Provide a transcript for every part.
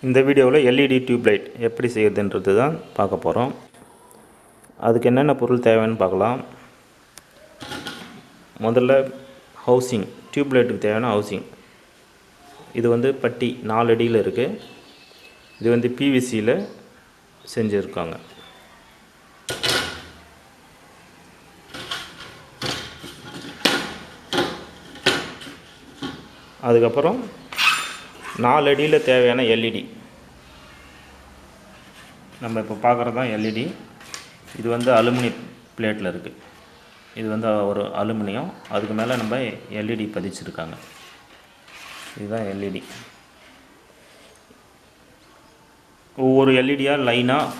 இந்த வீடியோவில் LED tube light எப்படி செய்யறதுன்றது தான் பார்க்க போகிறோம். அதுக்கு என்னென்ன பொருள் தேவைன்னு பார்க்கலாம். முதல்ல ஹவுசிங், டியூப் லைட்டுக்கு தேவையான ஹவுசிங். இது வந்து பட்டி 4 அடியில் இருக்குது. இது வந்து பிவிசியில் செஞ்சுருக்காங்க. அதுக்கப்புறம் 4 அடியில் தேவையான எல்இடி. நம்ம இப்போ பார்க்குறது தான் எல்இடி. இது வந்து அலுமினியம் பிளேட்டில் இருக்குது. இது வந்து ஒரு அலுமினியம், அதுக்கு மேலே நம்ம எல்இடி பதிச்சிருக்காங்க. இதுதான் எல்இடி. ஒவ்வொரு எல்இடியாக லைனாக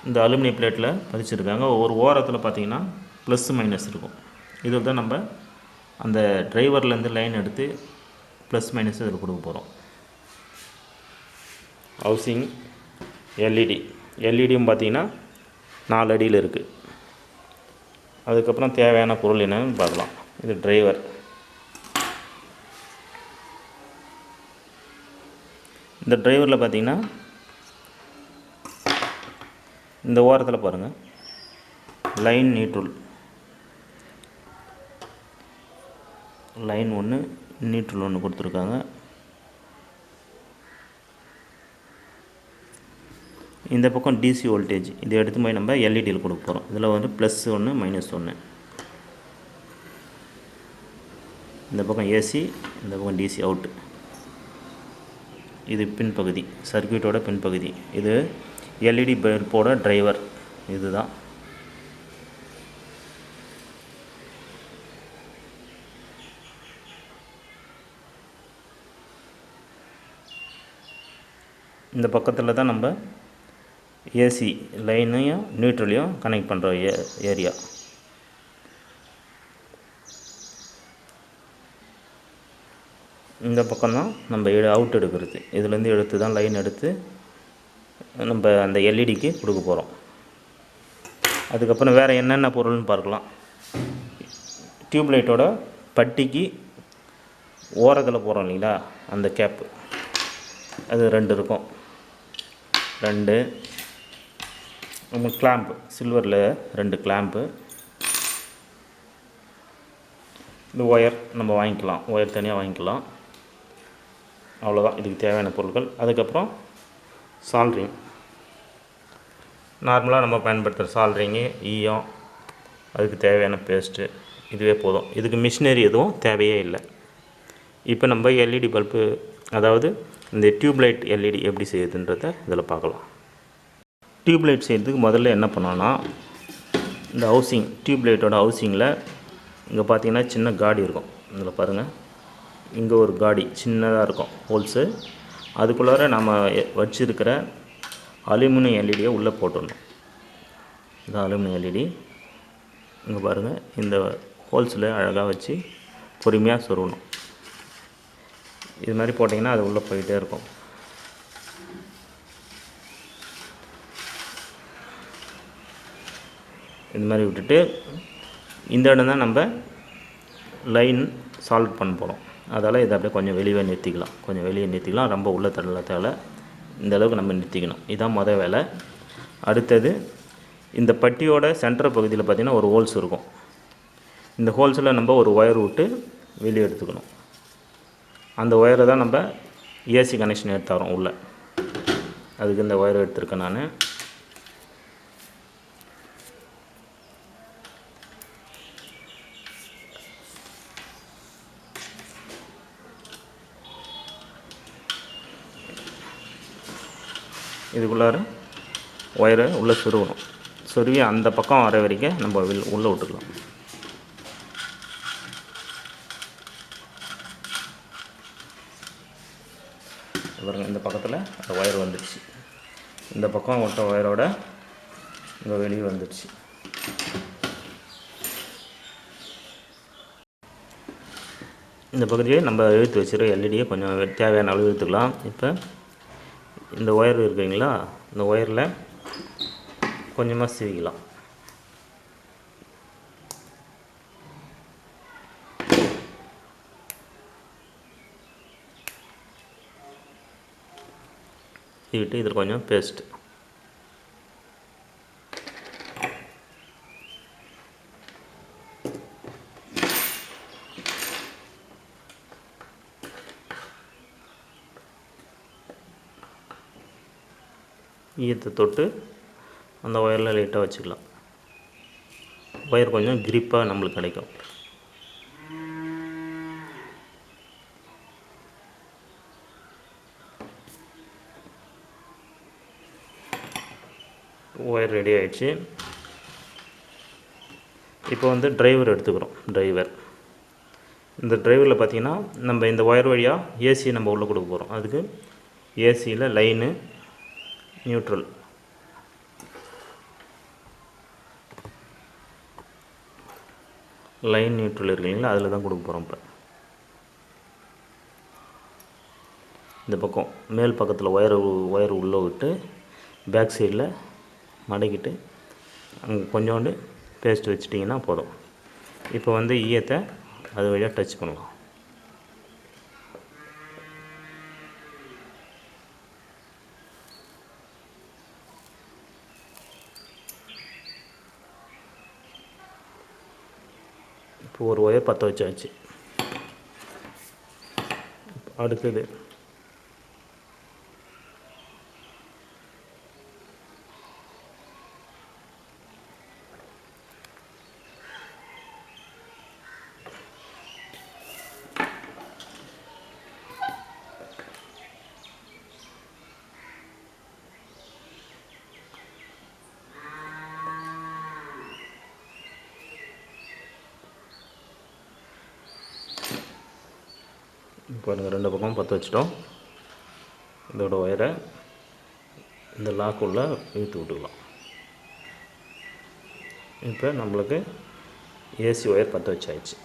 இந்த அலுமினியம் பிளேட்டில் பதிச்சிருக்காங்க. ஒவ்வொரு ஓரத்தில் பார்த்திங்கன்னா ப்ளஸ் மைனஸ் இருக்கும். இதில் தான் நம்ம அந்த டிரைவர்லேருந்து லைன் எடுத்து ப்ளஸ் மைனஸ் இதில் கொடுக்க போகிறோம். Housing, LED. எல்இடியும் பார்த்திங்கன்னா 4 அடியில் இருக்குது. அதுக்கப்புறம் தேவையான பொருள் என்னன்னு பார்க்கலாம். இது டிரைவர். இந்த டிரைவரில் பார்த்திங்கன்னா இந்த ஓரத்தில் பாருங்கள், லைன் நியூட்ரல், லைன் ஒன்று, நியூட்ரல் ஒன்று கொடுத்துருக்காங்க. இந்த பக்கம் டிசி வோல்டேஜ், இதை எடுத்து போய் நம்ம எல்இடியில் கொடுக்க போகிறோம். இதில் வந்து ப்ளஸ் ஒன்று, மைனஸ் ஒன்று. இந்த பக்கம் ஏசி, இந்த பக்கம் டிசி அவுட்டு. இது பின்பகுதி, சர்க்யூட்டோட பின்பகுதி. இது எல்இடி பல்போட டிரைவர். இதுதான். இந்த பக்கத்தில் தான் நம்ம ஏசி லைனையும் நியூட்ரலையும் கனெக்ட் பண்ணுற ஏரியா. இந்த பக்கம் தான் நம்ம அவுட் எடுக்கிறது. இதுலேருந்து எடுத்து தான் லைன் எடுத்து நம்ம அந்த எல்இடிக்கு கொடுக்க போகிறோம். அதுக்கப்புறம் வேறு என்னென்ன பொருள்னு பார்க்கலாம். டியூப் லைட்டோட பட்டிக்கு ஓரத்தில் போகிறோம் இல்லைங்களா, அந்த கேப்பு, அது 2 இருக்கும். 2 நம்ம கிளாம்பு, சில்வரில் 2 கிளாம்பு. இந்த ஒயர் நம்ம வாங்கிக்கலாம், ஒயர் தனியாக வாங்கிக்கலாம். அவ்வளோதான் இதுக்கு தேவையான பொருட்கள். அதுக்கப்புறம் சால்ட்ரிங், நார்மலாக நம்ம பயன்படுத்துகிற சால்ட்ரிங்கு, ஈயம், அதுக்கு தேவையான பேஸ்ட்டு, இதுவே போதும். இதுக்கு மிஷினரி எதுவும் தேவையே இல்லை. இப்போ நம்ம எல்இடி பல்பு, அதாவது இந்த டியூப் லைட் எல்இடி எப்படி செய்யுதுன்றதை இதில் பார்க்கலாம். டியூப் லைட் செய்கிறதுக்கு முதல்ல என்ன பண்ணோன்னா, இந்த ஹவுசிங், டியூப் லைட்டோட ஹவுசிங்கில் இங்கே பார்த்தீங்கன்னா சின்ன காடி இருக்கும். இதில் பாருங்கள், இங்கே ஒரு காடி சின்னதாக இருக்கும், ஹோல்ஸு. அதுக்குள்ளார நம்ம வச்சுருக்கிற அலுமினியம் எல்இடியை உள்ளே போட்டுடணும். இது அலுமினியம் எல்இடி. இங்கே பாருங்கள், இந்த ஹோல்ஸில் அழகாக வச்சு பொறுமையாக சொருகணும். இது மாதிரி போட்டிங்கன்னா அது உள்ளே போயிட்டே இருக்கும். இது மாதிரி விட்டுட்டு இந்த இடம் தான் நம்ம லைன் சால்வ் பண்ண போகிறோம். அதால் இதை அப்படியே கொஞ்சம் வெளியே நிறுத்திக்கலாம். ரொம்ப உள்ள தள்ள தேவை, இந்த அளவுக்கு நம்ம நிறுத்திக்கணும். இதுதான் மொதல் வேலை. அடுத்தது இந்த பட்டியோட சென்டர் பகுதியில் பார்த்திங்கன்னா ஒரு ஹோல்ஸ் இருக்கும். இந்த ஹோல்ஸில் நம்ம ஒரு ஒயர் விட்டு வெளியே எடுத்துக்கணும். அந்த ஒயரை தான் நம்ம ஏசி கனெக்ஷன் எடுத்து தரோம் உள்ளே. அதுக்கு இந்த ஒயர் எடுத்துருக்கேன் நான். இதுக்குள்ளார ஒயரை உள்ளே சொருகணும். சொருவி அந்த பக்கம் வர வரைக்கும் நம்ம உள்ளே விட்டுக்கலாம். பாருங்கள், இந்த பக்கத்தில் அந்த ஒயர் வந்துடுச்சு. இந்த பக்கம் ஒட்ட ஒயரோட இங்கே வெளியே வந்துடுச்சு. இந்த பகுதியை நம்ம இழுத்து வச்சுருக்க எல்இடியை கொஞ்சம் தேவையான அளவு இழுத்துக்கலாம். இப்போ இந்த ஒயர் இருக்குங்களா, இந்த ஒயரில் கொஞ்சமாக சீவிக்கலாம். சீவிட்டு இதில் கொஞ்சம் பேஸ்ட். ஈயத்தை தொட்டு அந்த ஒயரில் லைட்டாக வச்சுக்கலாம். ஒயர் கொஞ்சம் கிரிப்பாக நம்மளுக்கு கிடைக்கும். ஒயர் ரெடி ஆகிடுச்சு. இப்போ வந்து டிரைவர் எடுத்துக்கிறோம். இந்த டிரைவரில் பார்த்திங்கன்னா நம்ம இந்த ஒயர் வழியாக ஏசியை நம்ம உள்ளே கொடுக்க போகிறோம். அதுக்கு ஏசியில் லைனு, நியூட்ரல், லைன் நியூட்ரல் இருக்கு இல்லைங்களா, அதில் தான் கொடுக்க போகிறோம். இப்போ இந்த பக்கம் மேல் பக்கத்தில் ஒயர் உள்ளே விட்டு பேக் சைடில் மடக்கிட்டு அங்கே கொஞ்சோண்டு பேஸ்ட் வச்சிட்டிங்கன்னா போதும். இப்போ வந்து ஈயத்தை அது வழியாக டச் பண்ணலாம். இப்போ ஒரு ஒயர் பற்ற வச்சாச்சு. அடுத்தது பாருங்கள், 2 பக்கமும் பற்ற வச்சிட்டோம். இதோட ஒயரை இந்த லாக்குள்ளே இழுத்து விட்டுக்கலாம். இப்போ நம்மளுக்கு ஏசி ஒயர் பற்ற வச்சாச்சு.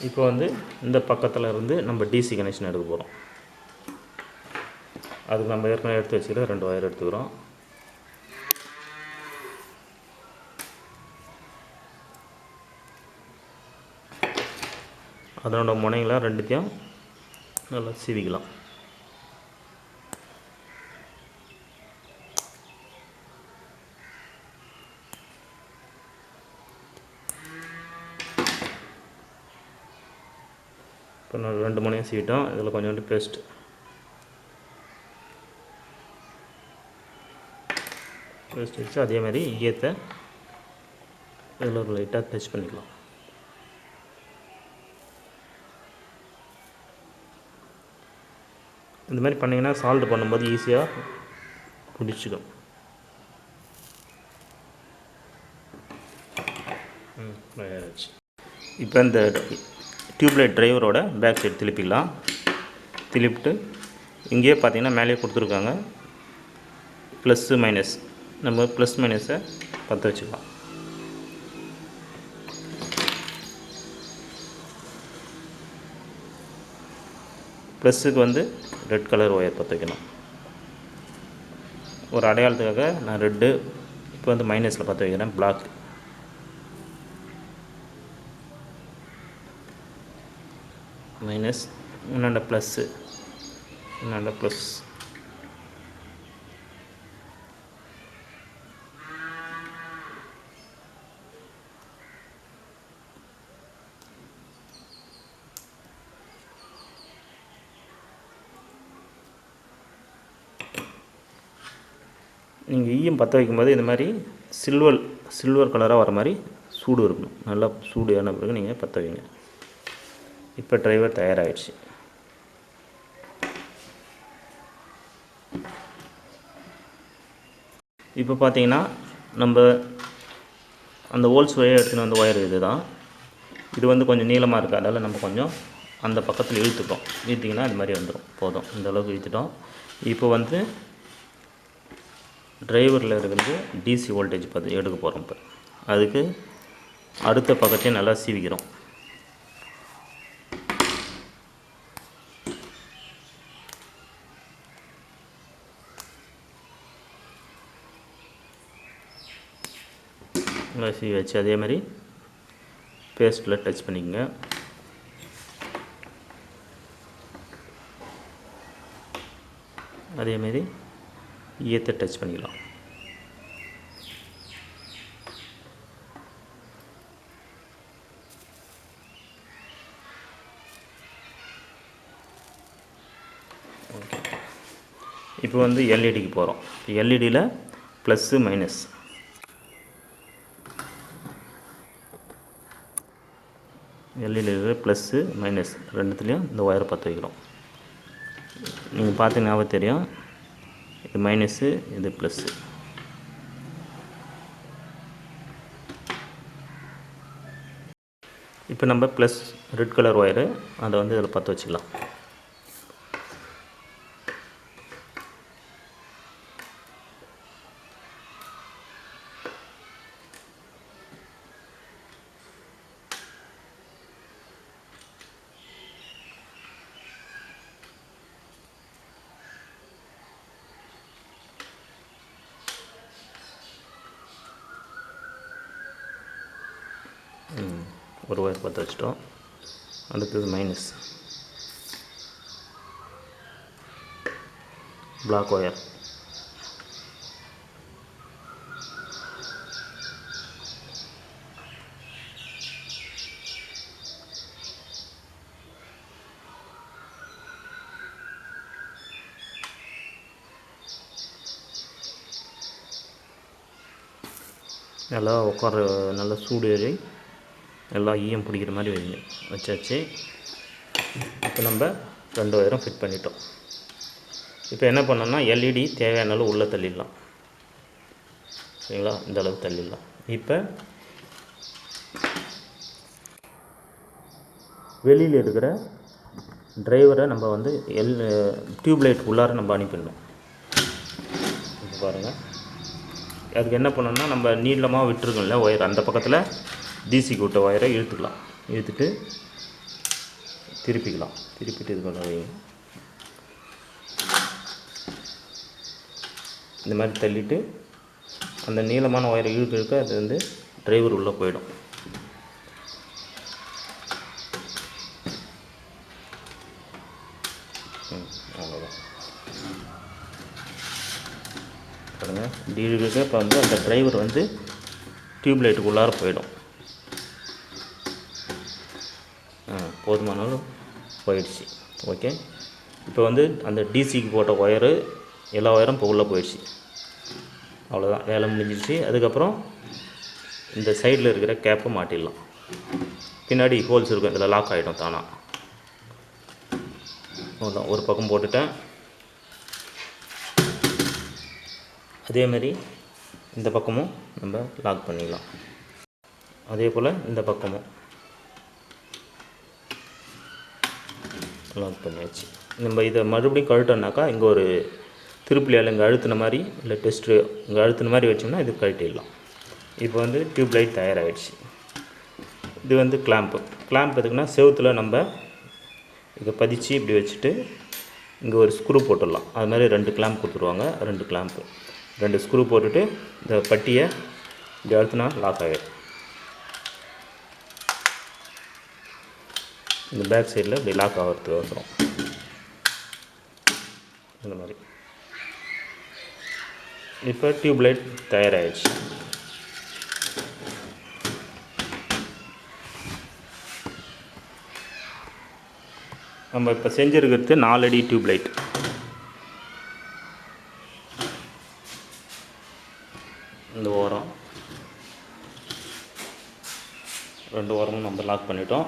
இப்போ வந்து இந்த பக்கத்தில் இருந்து நம்ம டிசி கனெக்ஷன் எடுக்க போகிறோம். அதுக்கு நம்ம ஏற்கனவே எடுத்து வச்சுக்கிற 2 ஒயர் எடுத்துக்கிறோம். அதனோட முனைகளை ரெண்டுத்தையும் நல்லா சீவிக்கலாம். இப்போ நான் 2 முனையும் சீவிட்டோம். இதில் கொஞ்சோண்டு பேஸ்ட் வச்சு அதே மாதிரி ஈயத்தை இதில் ஒரு லைட்டாக டச் பண்ணிக்கலாம். இந்த மாதிரி பண்ணிங்கன்னா சால்ட் பண்ணும்போது ஈஸியாக பிடிச்சிக்கும். இப்போ இந்த டியூப்லைட் டிரைவரோட பேக் சைடு திருப்பிக்கலாம். திருப்பிட்டு இங்கேயே பார்த்தீங்கன்னா மேலேயே கொடுத்துருக்காங்க ப்ளஸ்ஸு மைனஸ். நம்ம ப்ளஸ் மைனஸை பற்ற வச்சுக்கலாம். ப்ளஸ்ஸுக்கு வந்து ரெட் கலர் ஒயர் பற்ற வைக்கணும். ஒரு அடையாளத்துக்காக நான் ரெட்டு, இப்போ வந்து மைனஸில் பற்ற வைக்கிறேன். பிளாக், மைனஸ், இன்னொன்று ப்ளஸ்ஸு, இன்னொன்று ப்ளஸ். நீங்கள் ஈயம் பற்ற வைக்கும்போது இந்த மாதிரி சில்வர் கலராக வர மாதிரி சூடு இருக்கணும். நல்லா சூடு ஏறின பிறகு நீங்கள் பற்ற வைங்க. இப்போ டிரைவர் தயாராகிடுச்சு. இப்போ பார்த்தீங்கன்னா நம்ம அந்த ஹோல்ஸ் வழியாக எடுத்துன்னு வந்த ஒயர் இது தான். இது வந்து கொஞ்சம் நீளமாக இருக்குது. அதனால் நம்ம கொஞ்சம் அந்த பக்கத்தில் இழுத்துட்டோம். இழுத்திங்கன்னா அது மாதிரி வந்துடும். போதும், இந்த அளவுக்கு இழுத்துட்டோம். இப்போ வந்து டிரைவரில் இருந்து டிசி வோல்டேஜ் பார்த்து எடுக்க போகிறோம். இப்போ அதுக்கு அடுத்த பக்கத்தையும் நல்லா சீவிக்கிறோம். சீவி வச்சு அதே மாதிரி பேஸ்ட்டில் டச் பண்ணிக்கங்க. அதேமாரி ஈயத்தை டச் பண்ணிக்கலாம். ஓகே, இப்போ வந்து எல்இடிக்கு போகிறோம். எல்இடியில் ப்ளஸ்ஸு மைனஸ், எல்இடியில் ப்ளஸ்ஸு மைனஸ் ரெண்டுத்துலேயும் இந்த ஒயரை பற்ற வைக்கிறோம். நீங்கள் பார்த்தீங்கன்னாவே தெரியும், இது மைனஸு, இது ப்ளஸ்ஸு. இப்போ நம்ம ப்ளஸ் ரெட் கலர் ஒயரு அதை வந்து இதில் பற்ற வச்சுக்கலாம். ஒரு ஒயர் பற்ற வச்சிட்டோம். அடுத்தது மைனஸ், பிளாக் ஒயர். எல்லாம் உட்கார நல்லா சூடு ஏறி எல்லாம் ஈயம் பிடிக்கிற மாதிரி வச்சாச்சு. இப்போ நம்ம 2 ஒயரும் ஃபிட் பண்ணிட்டோம். இப்போ என்ன பண்ணோம்னா எல்இடி தேவையான அளவு உள்ளே தள்ளிடலாம். சரிங்களா, இந்த அளவு தள்ளிடலாம். இப்போ வெளியில் இருக்கிற டிரைவரை நம்ம வந்து டியூப்லைட் உள்ளார நம்ம அனுப்பிடணும். இப்போ பாருங்கள், அதுக்கு என்ன பண்ணணும்னா நம்ம நீளமாக விட்டுருக்கோம்ல ஒயர், அந்த பக்கத்தில் டிசிக்கு விட்ட ஒயரை இழுத்துக்கலாம். இழுத்துட்டு திருப்பிக்கலாம். திருப்பிட்டு இது பண்ண வைங்க. இந்த மாதிரி தள்ளிட்டு அந்த நீளமான ஒயரை இழுக்க அது வந்து டிரைவர் உள்ளே போயிடும். அவ்வளோதான். பாருங்கள், இப்படி இழுக்க இப்போ வந்து அந்த டிரைவர் வந்து டியூப்லைட்டுக்கு உள்ளார போயிடும். போதுமான அளவு போயிடுச்சு. ஓகே, இப்போ வந்து அந்த டிசிக்கு போட்ட ஒயரு எல்லா ஒயரும் இப்போ உள்ளே போயிடுச்சு. அவ்வளோதான், வேலை முடிஞ்சிடுச்சு. அதுக்கப்புறம் இந்த சைடில் இருக்கிற கேப்பை மாட்டிடலாம். பின்னாடி ஹோல்ஸ் இருக்கும், இதில் லாக் ஆகிடும் தானாக. அவ்வளோதான், ஒரு பக்கம் போட்டுட்டேன். அதேமாரி இந்த பக்கமும் நம்ம லாக் பண்ணிடலாம். அதே போல் இந்த பக்கமும் லாக் பண்ணியாச்சு. நம்ம இதை மறுபடியும் கழட்டோம்னாக்கா இங்கே ஒரு திருப்பிலியால் இங்கே அழுத்தின மாதிரி, இல்லை டெஸ்ட்டு இங்கே அழுத்தின மாதிரி வச்சோம்னா இது கழட்டிடலாம். இப்போ வந்து டியூப்லைட் தயாராகிடுச்சு. இது வந்து கிளாம்ப் எதுக்குன்னா செவுத்தில் நம்ம இதை பதிச்சு இப்படி வச்சுட்டு இங்கே ஒரு ஸ்க்ரூ போட்டுடலாம். அது மாதிரி 2 கிளாம்ப் கொடுத்துருவாங்க. 2 கிளாம்ப்பு, 2 ஸ்க்ரூ போட்டுட்டு இந்த பட்டியை இப்படி அழுத்தினா லாக் ஆகிடும். இந்த பேக் சைடில் இப்படி லாக் ஆகிறதுக்கு வந்துடும். இந்த மாதிரி இப்போ டியூப்லைட் தயாராகிடுச்சு. நம்ம இப்போ செஞ்சுருக்கிறது 4 அடி டியூப்லைட். இந்த ஓரம் 2 ஓரமும் நம்ம லாக் பண்ணிட்டோம்.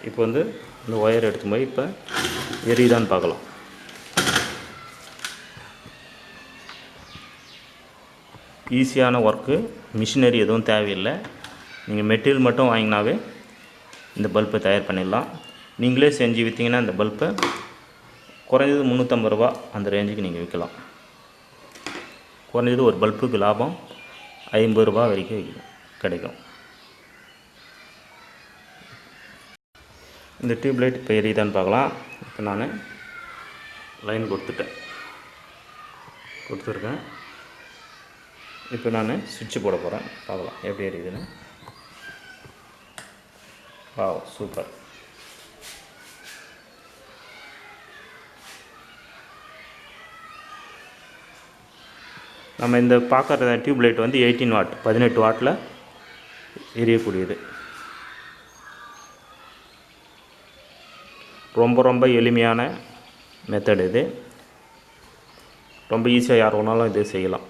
இப்போ வந்து இந்த ஒயர் எடுத்து போய் இப்போ எரியுதான்னு பார்க்கலாம். ஈஸியான ஒர்க்கு, மிஷினரி எதுவும் தேவையில்லை. நீங்கள் மெட்டீரியல் மட்டும் வாங்கினாவே இந்த பல்பை தயார் பண்ணிடலாம். நீங்களே செஞ்சு விற்றீங்கன்னா இந்த பல்பை குறைஞ்சது 350 ரூபா அந்த ரேஞ்சுக்கு நீங்கள் விற்கலாம். குறைஞ்சது ஒரு பல்புக்கு லாபம் 50 ரூபா வரைக்கும் கிடைக்கும். இந்த டியூப்லைட் இப்போ எரியுதான்னு பார்க்கலாம். இப்போ நான் லைன் கொடுத்துருக்கேன். இப்போ நான் சுவிட்ச் போட போகிறேன், பார்க்கலாம் எப்படி எரியுதுன்னு. Wow, super. நம்ம இந்த பார்க்குற டியூப் லைட் வந்து 18 வாட் 18 வாட்டில் எரியக்கூடியது. ரொம்ப எளிமையான மெத்தட் இது. ரொம்ப ஈஸியாக யார் வேணாலும் இது செய்யலாம்.